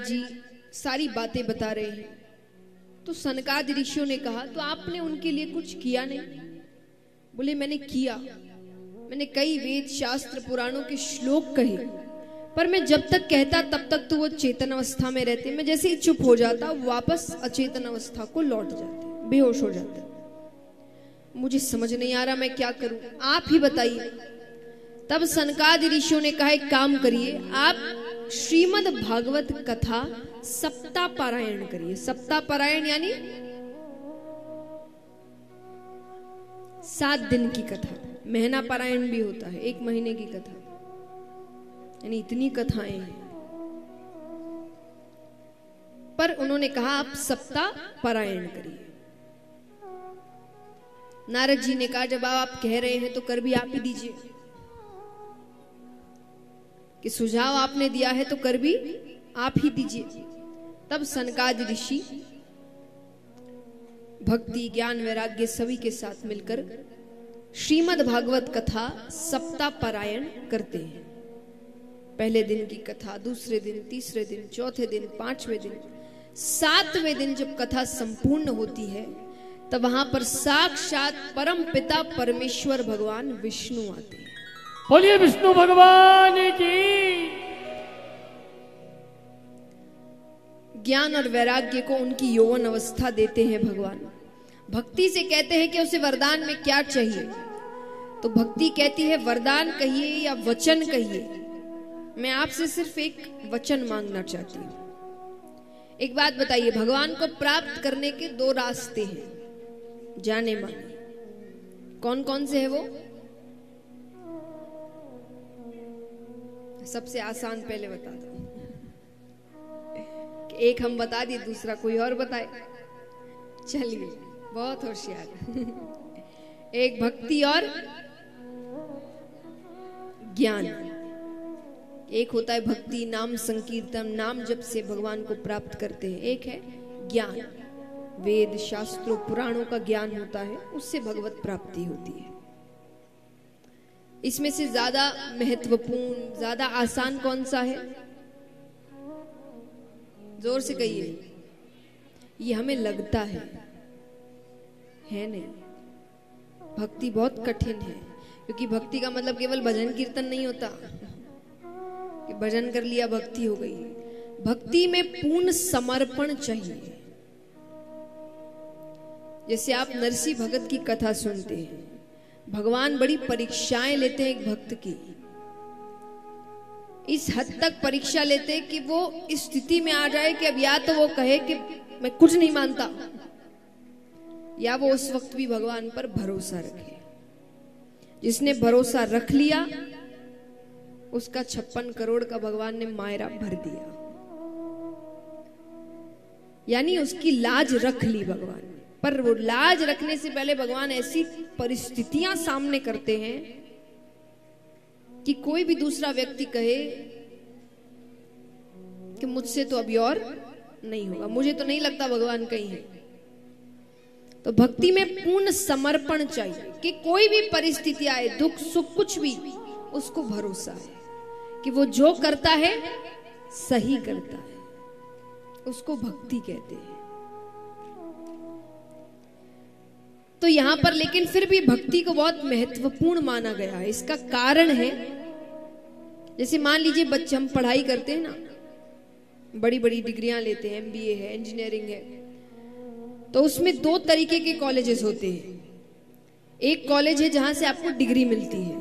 नारद जी सारी बातें बता रहे हैं। तो सनकादि ऋषियों ने कहा तो आपने उनके लिए कुछ किया नहीं? बोले मैंने किया, मैंने कई वेद शास्त्र पुराणों के श्लोक कहे, पर मैं जब तक कहता तब तक तो वो चेतन अवस्था में रहते, मैं जैसे ही चुप हो जाता वापस अचेतन अवस्था को लौट जाते, बेहोश हो जाते। मुझे समझ नहीं आ रहा मैं क्या करूं, आप ही बताइए। तब सनकादि ऋषियों ने कहा एक काम करिए, आप श्रीमद् भागवत कथा सप्ताह पारायण करिए। सप्ताह पारायण यानी 7 दिन की कथा, महीना पारायण भी होता है, 1 महीने की कथा, यानी इतनी कथाएं हैं। पर उन्होंने कहा आप सप्ताह पारायण करिए। नारद जी ने कहा जब आप कह रहे हैं तो कर भी आप ही दीजिए, कि सुझाव आपने दिया है तो कर भी आप ही दीजिए। तब सनकादि ऋषि भक्ति ज्ञान वैराग्य सभी के साथ मिलकर श्रीमद् भागवत कथा सप्ताह पारायण करते हैं। पहले दिन की कथा, दूसरे दिन, तीसरे दिन, चौथे दिन, 5वें दिन, 7वें दिन जब कथा संपूर्ण होती है तब वहां पर साक्षात परम पिता परमेश्वर भगवान विष्णु आते हैं। बोलिए विष्णु भगवान की। ज्ञान और वैराग्य को उनकी यौवन अवस्था देते हैं भगवान। भक्ति से कहते हैं कि उसे वरदान में क्या चाहिए, तो भक्ति कहती है वरदान कहिए या वचन कहिए, मैं आपसे सिर्फ एक वचन मांगना चाहती हूं। एक बात बताइए, भगवान को प्राप्त करने के 2 रास्ते हैं जाने माने, कौन कौन से है वो? सबसे आसान पहले बता दो, एक हम बता दिए, दूसरा कोई और बताए। चलिए, बहुत होशियार। एक भक्ति और ज्ञान। एक होता है भक्ति, नाम संकीर्तन, नाम जप से भगवान को प्राप्त करते हैं। एक है ज्ञान, वेद शास्त्रों पुराणों का ज्ञान होता है, उससे भगवत प्राप्ति होती है। इसमें से ज्यादा महत्वपूर्ण, ज्यादा आसान कौन सा है? जोर से कहिए। ये हमें लगता है नहीं। भक्ति बहुत कठिन है, क्योंकि भक्ति का मतलब केवल भजन कीर्तन नहीं होता कि भजन कर लिया भक्ति हो गई। भक्ति में पूर्ण समर्पण चाहिए। जैसे आप नरसिंह भगत की कथा सुनते हैं, भगवान बड़ी परीक्षाएं लेते हैं एक भक्त की। इस हद तक परीक्षा लेते हैं कि वो इस स्थिति में आ जाए कि अब या तो वो कहे कि मैं कुछ नहीं मानता, या वो उस वक्त भी भगवान पर भरोसा रखे। जिसने भरोसा रख लिया उसका 56 करोड़ का भगवान ने मायरा भर दिया, यानी उसकी लाज रख ली भगवान ने। पर वो लाज रखने से पहले भगवान ऐसी परिस्थितियां सामने करते हैं कि कोई भी दूसरा व्यक्ति कहे कि मुझसे तो अभी और नहीं होगा, मुझे तो नहीं लगता भगवान कहीं है। तो भक्ति में पूर्ण समर्पण चाहिए कि कोई भी परिस्थिति आए, दुख सुख कुछ भी, उसको भरोसा है कि वो जो करता है सही करता है, उसको भक्ति कहते हैं। तो यहां पर लेकिन फिर भी भक्ति को बहुत महत्वपूर्ण माना गया है। इसका कारण है, जैसे मान लीजिए बच्चे, हम पढ़ाई करते हैं ना, बड़ी बड़ी डिग्रियां लेते हैं, MBA है, इंजीनियरिंग है, तो उसमें 2 तरीके के कॉलेजेस होते हैं। एक कॉलेज है जहां से आपको डिग्री मिलती है,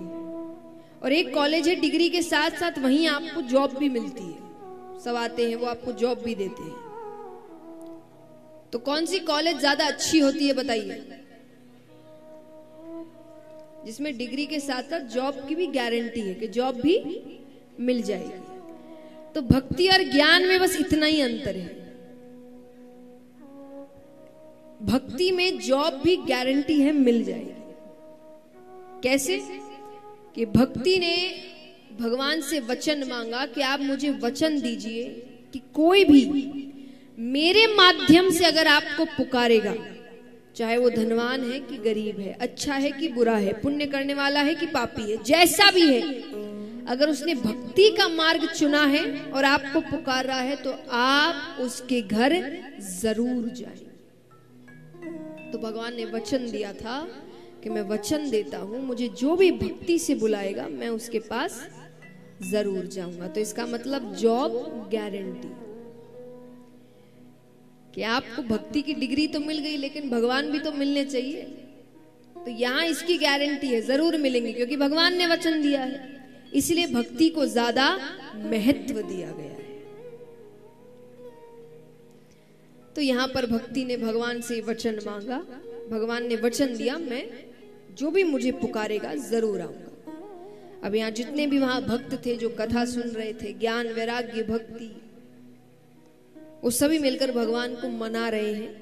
और एक कॉलेज है डिग्री के साथ साथ वहीं आपको जॉब भी मिलती है। सब आते हैं, वो आपको जॉब भी देते हैं। तो कौन सी कॉलेज ज्यादा अच्छी होती है बताइए? जिसमें डिग्री के साथ साथ जॉब की भी गारंटी है कि जॉब भी मिल जाएगी। तो भक्ति और ज्ञान में बस इतना ही अंतर है। भक्ति में जॉब भी गारंटी है, मिल जाएगी। कैसे? कि भक्ति ने भगवान से वचन मांगा कि आप मुझे वचन दीजिए कि कोई भी मेरे माध्यम से अगर आपको पुकारेगा, चाहे वो धनवान है कि गरीब है, अच्छा है कि बुरा है, पुण्य करने वाला है कि पापी है, जैसा भी है, अगर उसने भक्ति का मार्ग चुना है और आपको पुकार रहा है तो आप उसके घर जरूर जाएं। तो भगवान ने वचन दिया था कि मैं वचन देता हूं, मुझे जो भी भक्ति से बुलाएगा मैं उसके पास जरूर जाऊंगा। तो इसका मतलब जॉब गारंटी, कि आपको भक्ति की डिग्री तो मिल गई लेकिन भगवान भी तो मिलने चाहिए। तो यहां इसकी गारंटी है, जरूर मिलेंगे, क्योंकि भगवान ने वचन दिया है, इसलिए भक्ति को ज्यादा महत्व दिया गया है। तो यहां पर भक्ति ने भगवान से वचन मांगा, भगवान ने वचन दिया मैं जो भी मुझे पुकारेगा जरूर आऊंगा। अब यहां जितने भी वहां भक्त थे जो कथा सुन रहे थे, ज्ञान वैराग्य भक्ति, वो सभी मिलकर भगवान को मना रहे हैं